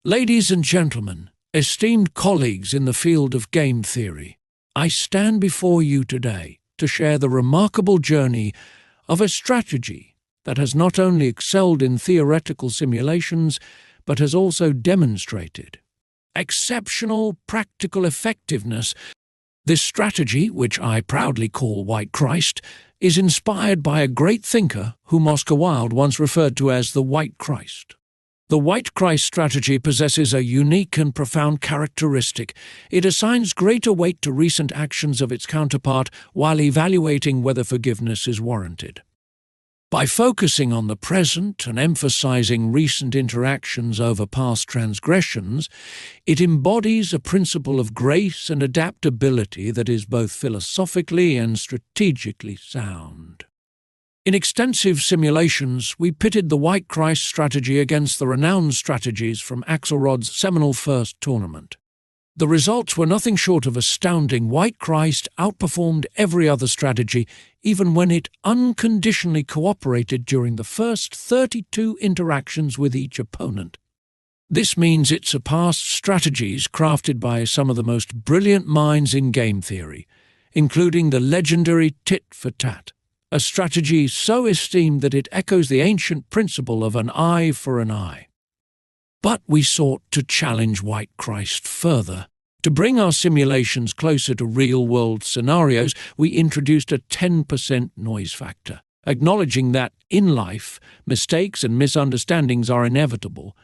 Ladies and gentlemen, esteemed colleagues in the field of game theory, I stand before you today to share the remarkable journey of a strategy that has not only excelled in theoretical simulations, but has also demonstrated exceptional practical effectiveness. This strategy, which I proudly call White Christ, is inspired by a great thinker whom Oscar Wilde once referred to as the White Christ. The White Christ strategy possesses a unique and profound characteristic. It assigns greater weight to recent actions of its counterpart while evaluating whether forgiveness is warranted. By focusing on the present and emphasizing recent interactions over past transgressions, it embodies a principle of grace and adaptability that is both philosophically and strategically sound. In extensive simulations, we pitted the White Christ strategy against the renowned strategies from Axelrod's seminal first tournament. The results were nothing short of astounding. White Christ outperformed every other strategy, even when it unconditionally cooperated during the first 32 interactions with each opponent. This means it surpassed strategies crafted by some of the most brilliant minds in game theory, including the legendary Tit for Tat, a strategy so esteemed that it echoes the ancient principle of an eye for an eye. But we sought to challenge White Christ further. To bring our simulations closer to real-world scenarios, we introduced a 10% noise factor, acknowledging that, in life, mistakes and misunderstandings are inevitable.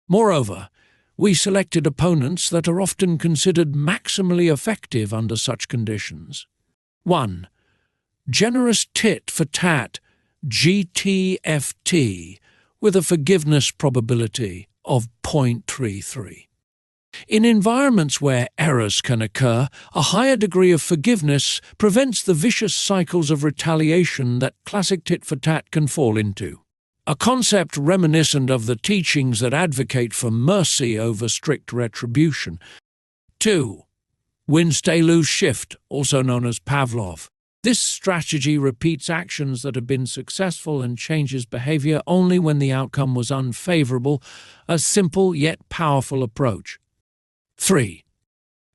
Moreover, we selected opponents that are often considered maximally effective under such conditions. 1. Generous Tit for Tat, GTFT, with a forgiveness probability of 0.33. In environments where errors can occur, a higher degree of forgiveness prevents the vicious cycles of retaliation that classic tit for tat can fall into, a concept reminiscent of the teachings that advocate for mercy over strict retribution. 2. Win-Stay Lose-Shift, also known as Pavlov. This strategy repeats actions that have been successful and changes behavior only when the outcome was unfavorable, a simple yet powerful approach. 3.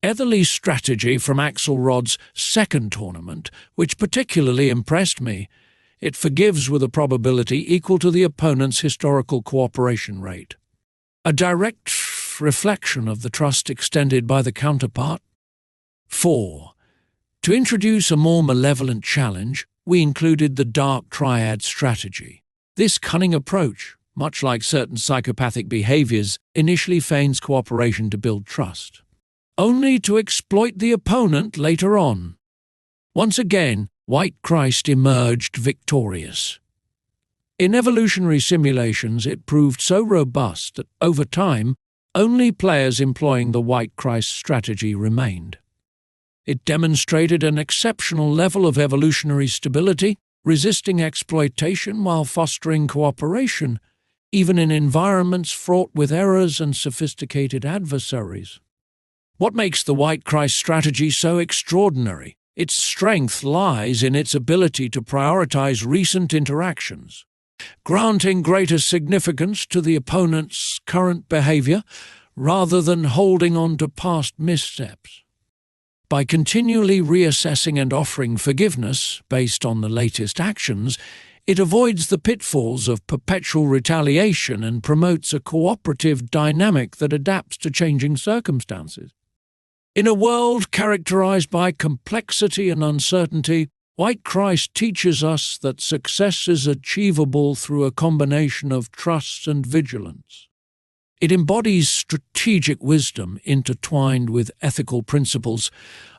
Etherly's strategy from Axelrod's second tournament, which particularly impressed me. It forgives with a probability equal to the opponent's historical cooperation rate, a direct reflection of the trust extended by the counterpart. 4. To introduce a more malevolent challenge, we included the Dark Triad strategy. This cunning approach, much like certain psychopathic behaviors, initially feigns cooperation to build trust, only to exploit the opponent later on. Once again, White Christ emerged victorious. In evolutionary simulations, it proved so robust that, over time, only players employing the White Christ strategy remained. It demonstrated an exceptional level of evolutionary stability, resisting exploitation while fostering cooperation, even in environments fraught with errors and sophisticated adversaries. What makes the White Christ strategy so extraordinary? Its strength lies in its ability to prioritize recent interactions, granting greater significance to the opponent's current behavior rather than holding on to past missteps. By continually reassessing and offering forgiveness based on the latest actions, it avoids the pitfalls of perpetual retaliation and promotes a cooperative dynamic that adapts to changing circumstances. In a world characterized by complexity and uncertainty, White Christ teaches us that success is achievable through a combination of trust and vigilance. It embodies strategic wisdom intertwined with ethical principles,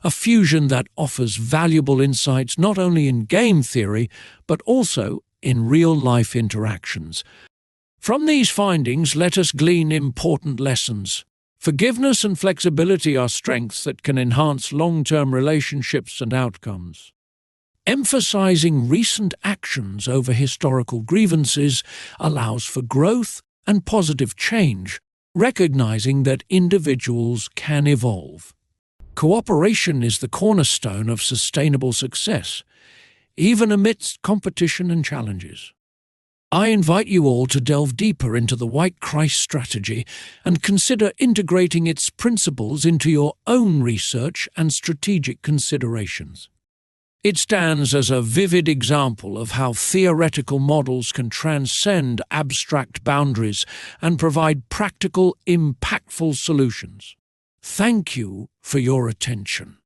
a fusion that offers valuable insights not only in game theory, but also in real-life interactions. From these findings, let us glean important lessons. Forgiveness and flexibility are strengths that can enhance long-term relationships and outcomes. Emphasizing recent actions over historical grievances allows for growth and positive change, recognizing that individuals can evolve. Cooperation is the cornerstone of sustainable success, even amidst competition and challenges. I invite you all to delve deeper into the White Christ strategy and consider integrating its principles into your own research and strategic considerations. It stands as a vivid example of how theoretical models can transcend abstract boundaries and provide practical, impactful solutions. Thank you for your attention.